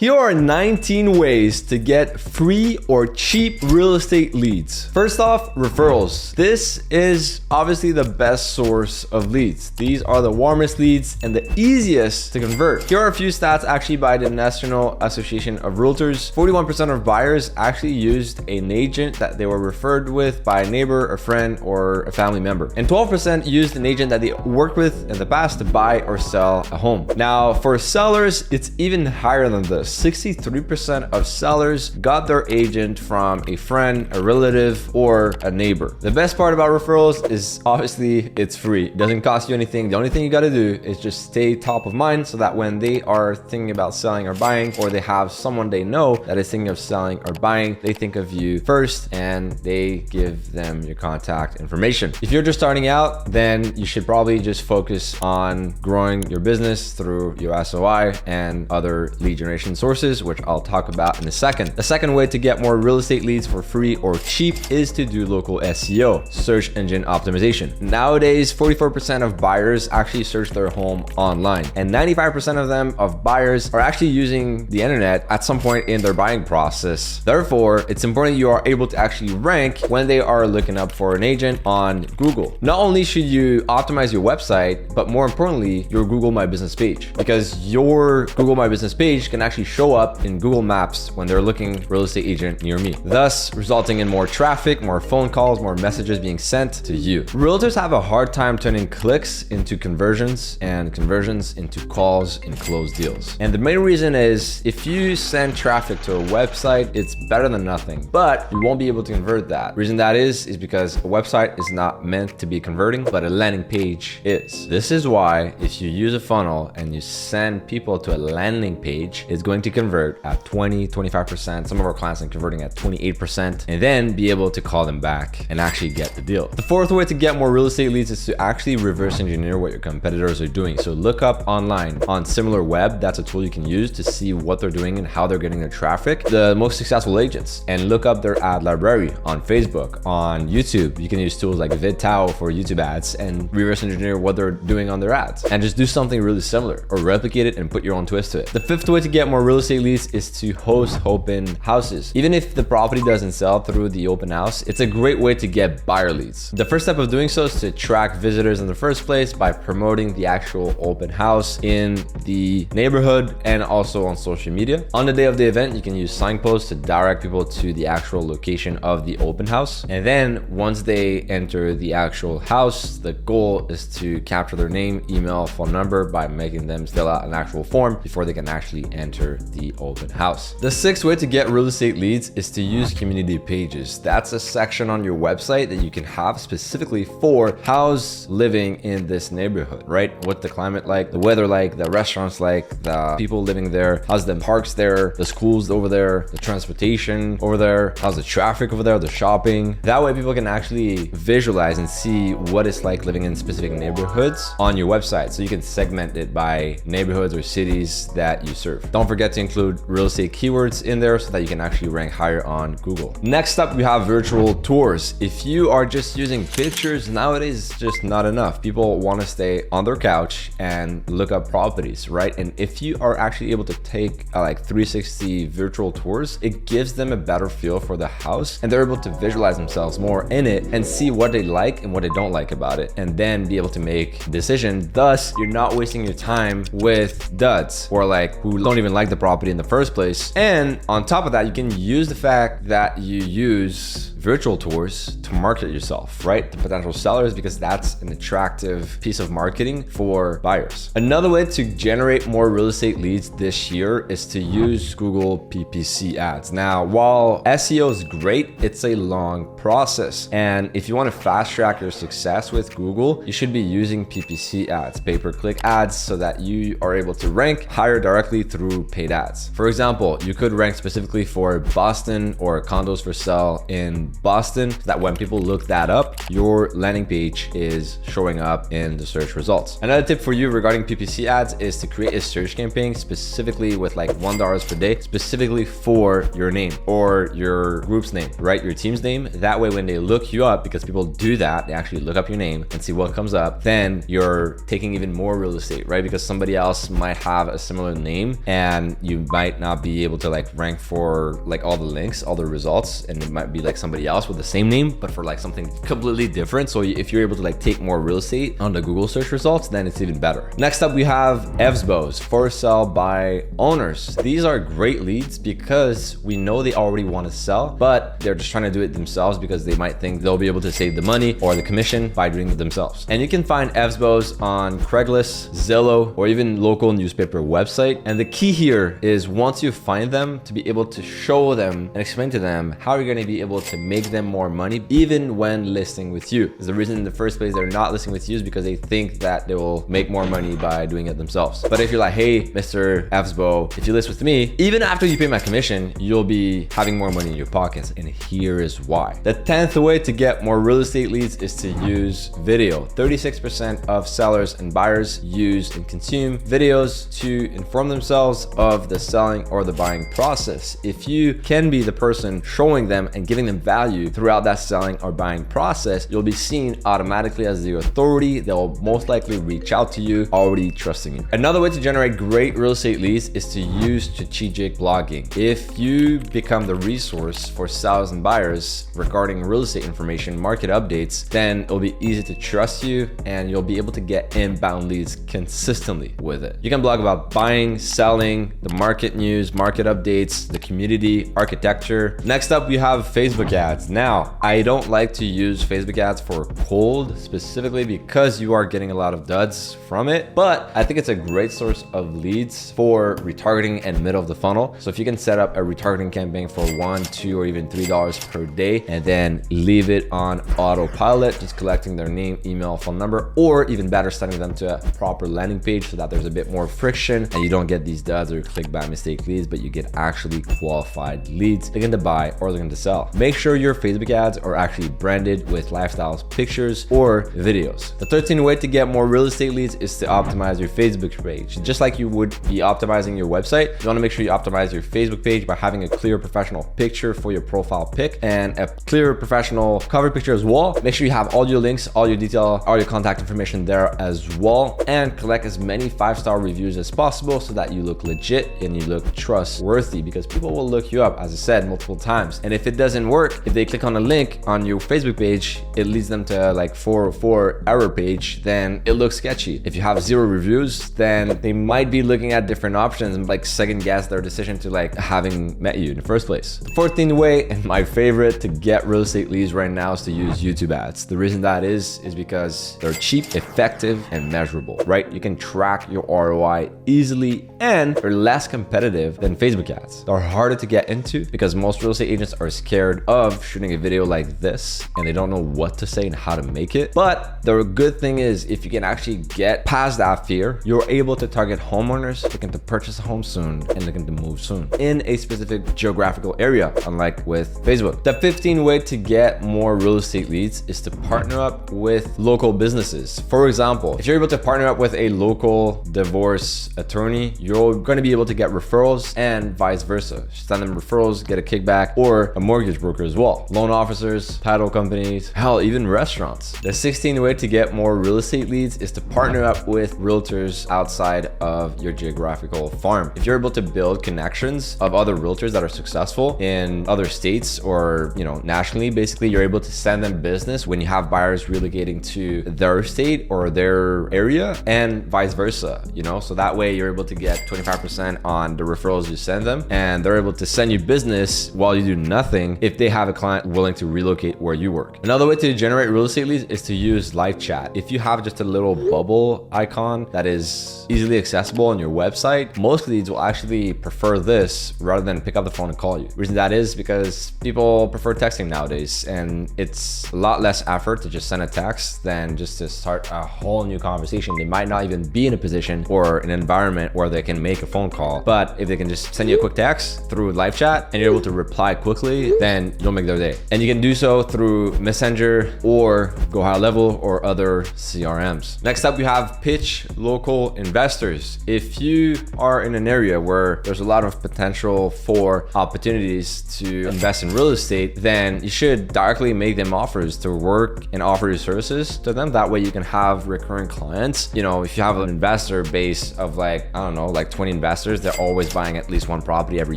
Here are 19 ways to get free or cheap real estate leads. First off, referrals. This is obviously the best source of leads. These are the warmest leads and the easiest to convert. Here are a few stats actually by the National Association of Realtors. 41% of buyers actually used an agent that they were referred with by a neighbor, a friend, or a family member. And 12% used an agent that they worked with in the past to buy or sell a home. Now, for sellers, it's even higher than this. 63% of sellers got their agent from a friend, a relative, or a neighbor. The best part about referrals is obviously it's free. It doesn't cost you anything. The only thing you got to do is just stay top of mind so that when they are thinking about selling or buying, or they have someone they know that is thinking of selling or buying, they think of you first and they give them your contact information. If you're just starting out, then you should probably just focus on growing your business through your SOI and other lead generation sources, which I'll talk about in a second. The second way to get more real estate leads for free or cheap is to do local SEO, search engine optimization. Nowadays, 44% of buyers actually search their home online, and 95% of them of buyers are actually using the internet at some point in their buying process. Therefore, it's important you are able to actually rank when they are looking up for an agent on Google. Not only should you optimize your website, but more importantly, your Google My Business page, because your Google My Business page can actually show up in Google Maps when they're looking real estate agent near me, thus resulting in more traffic, more phone calls, more messages being sent to you. Realtors have a hard time turning clicks into conversions and conversions into calls and closed deals. And the main reason is if you send traffic to a website, it's better than nothing, but you won't be able to convert that. The reason that is because a website is not meant to be converting, but a landing page is. This is why if you use a funnel and you send people to a landing page, it's going to convert at 20, 25%. Some of our clients are converting at 28%, and then be able to call them back and actually get the deal. The fourth way to get more real estate leads is to actually reverse engineer what your competitors are doing. So look up online on SimilarWeb. That's a tool you can use to see what they're doing and how they're getting their traffic, the most successful agents, and look up their ad library on Facebook, on YouTube. You can use tools like VidTower for YouTube ads and reverse engineer what they're doing on their ads, and just do something really similar or replicate it and put your own twist to it. The fifth way to get more real estate leads is to host open houses. Even if the property doesn't sell through the open house, it's a great way to get buyer leads. The first step of doing so is to attract visitors in the first place by promoting the actual open house in the neighborhood and also on social media. On the day of the event, you can use signposts to direct people to the actual location of the open house. And then once they enter the actual house, the goal is to capture their name, email, phone number by making them fill out an actual form before they can actually enter the open house. The sixth way to get real estate leads is to use community pages. That's a section on your website that you can have specifically for how's living in this neighborhood, right? What's the climate like, the weather like, the restaurants like, the people living there, how's the parks there, the schools over there, the transportation over there, how's the traffic over there, the shopping. That way people can actually visualize and see what it's like living in specific neighborhoods on your website. So you can segment it by neighborhoods or cities that you serve. Don't forget to include real estate keywords in there so that you can actually rank higher on Google. Next up, we have virtual tours. If you are just using pictures, nowadays it's just not enough. People want to stay on their couch and look up properties, right? And if you are actually able to take like 360 virtual tours, it gives them a better feel for the house, and they're able to visualize themselves more in it and see what they like and what they don't like about it, and then be able to make a decision. Thus, you're not wasting your time with duds or like who don't even like the property in the first place. And on top of that, you can use the fact that you use virtual tours to market yourself, right, to potential sellers, because that's an attractive piece of marketing for buyers. Another way to generate more real estate leads this year is to use Google PPC ads. Now, while SEO is great, it's a long process, and if you want to fast track your success with Google, you should be using PPC ads, pay-per-click ads, so that you are able to rank higher directly through paid ads. For example, you could rank specifically for Boston or condos for sale in Boston, so that when people look that up, your landing page is showing up in the search results. Another tip for you regarding PPC ads is to create a search campaign specifically with like $1 per day, specifically for your name or your group's name, right? Your team's name. That way, when they look you up, because people do that, they actually look up your name and see what comes up, then you're taking even more real estate, right? Because somebody else might have a similar name and you might not be able to like rank for like all the links, all the results, and it might be like somebody else with the same name, but for like something completely different. So if you're able to like take more real estate on the Google search results, then it's even better. Next up, we have FSBOS, for sale by owners. These are great leads because we know they already want to sell, but they're just trying to do it themselves because they might think they'll be able to save the money or the commission by doing it themselves. And you can find FSBOS on Craigslist, Zillow, or even local newspaper website. And the key here is once you find them, to be able to show them and explain to them how you're going to be able to make them more money even when listing with you. Because the reason in the first place they're not listing with you is because they think that they will make more money by doing it themselves. But if you're like, hey, Mr. FSBO, if you list with me, even after you pay my commission, you'll be having more money in your pockets. And here is why. The 10th way to get more real estate leads is to use video. 36% of sellers and buyers use and consume videos to inform themselves of the selling or the buying process. If you can be the person showing them and giving them value throughout that selling or buying process, you'll be seen automatically as the authority. They'll most likely reach out to you, already trusting you. Another way to generate great real estate leads is to use strategic blogging. If you become the resource for sellers and buyers regarding real estate information, market updates, then it'll be easy to trust you and you'll be able to get inbound leads consistently with it. You can blog about buying, selling, the market news, market updates, the community, architecture. Next up, we have Facebook ads. Now, I don't like to use Facebook ads for cold specifically because you are getting a lot of duds from it, but I think it's a great source of leads for retargeting and middle of the funnel. So if you can set up a retargeting campaign for $1, $2, or even $3 per day and then leave it on autopilot, just collecting their name, email, phone number, or even better, sending them to a proper landing page so that there's a bit more friction and you don't get these duds or click by mistake leads, but you get actually qualified leads looking to buy or looking to sell. Make sure your Facebook ads are actually branded with lifestyles, pictures, or videos. The 13th way to get more real estate leads is to optimize your Facebook page. Just like you would be optimizing your website, you want to make sure you optimize your Facebook page by having a clear professional picture for your profile pic and a clear professional cover picture as well. Make sure you have all your links, all your detail, all your contact information there as well, and collect as many 5-star reviews as possible so that you look legit and you look trustworthy, because people will look you up, as I said, multiple times. And if it doesn't work, if they click on a link on your Facebook page, it leads them to like 404 error page, then it looks sketchy. If you have 0 reviews, then they might be looking at different options and like second guess their decision to like having met you in the first place. The 14th way, and my favorite to get real estate leads right now, is to use YouTube ads. The reason that is because they're cheap, effective, and measurable, right? You can track your ROI easily and they're less competitive than Facebook ads. They're harder to get into because most real estate agents are scared of shooting a video like this and they don't know what to say and how to make it. But the good thing is, if you can actually get past that fear, you're able to target homeowners looking to purchase a home soon and looking to move soon in a specific geographical area, unlike with Facebook. The 15th way to get more real estate leads is to partner up with local businesses. For example, if you're able to partner up with a local divorce attorney, you're going to be able to get referrals and vice versa. Send them referrals, get a kickback, or a mortgage broker as well. Loan officers, title companies, hell, even restaurants. The 16th way to get more real estate leads is to partner up with realtors outside of your geographical farm. If you're able to build connections of other realtors that are successful in other states or, nationally, basically, you're able to send them business when you have buyers relocating to their state or their area, and vice versa, so that way you're able to get 25% on the referrals you send them, and they're able to send you business while you do nothing if they have a client willing to relocate where you work. Another way to generate real estate leads is to use live chat. If you have just a little bubble icon that is easily accessible on your website, most leads will actually prefer this rather than pick up the phone and call you. The reason that is because people prefer texting nowadays, and it's a lot less effort to just send a text than just to start a whole new conversation. They might not even be in a position or an environment where they can make a phone call, but if they can just send you a quick text through live chat and you're able to reply quickly, then you'll make regular day. And you can do so through Messenger or Go High Level or other CRMs. Next up, we have pitch local investors. If you are in an area where there's a lot of potential for opportunities to invest in real estate, then you should directly make them offers to work and offer your services to them. That way you can have recurring clients. You know, if you have an investor base of like, I don't know, like 20 investors, they're always buying at least one property every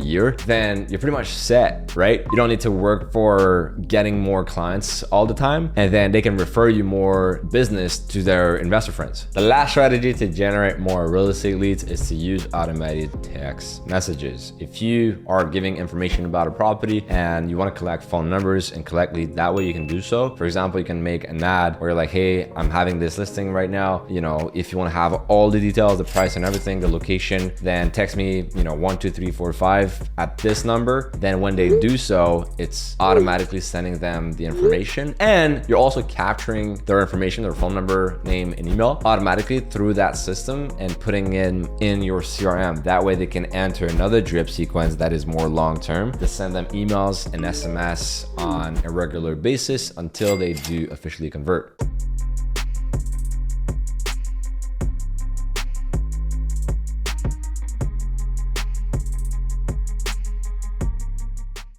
year, then you're pretty much set, right? You don't need to work for getting more clients all the time, and then they can refer you more business to their investor friends. The last strategy to generate more real estate leads is to use automated text messages. If you are giving information about a property and you want to collect phone numbers and collect leads, that way you can do so. For example, you can make an ad where you're like, hey, I'm having this listing right now. You know, if you want to have all the details, the price and everything, the location, then text me, you know, 1, 2, 3, 4, 5 at this number. Then when they do so, it's automatically sending them the information, and you're also capturing their information, their phone number, name, and email automatically through that system and putting in your CRM. That way they can enter another drip sequence that is more long-term to send them emails and SMS on a regular basis until they do officially convert.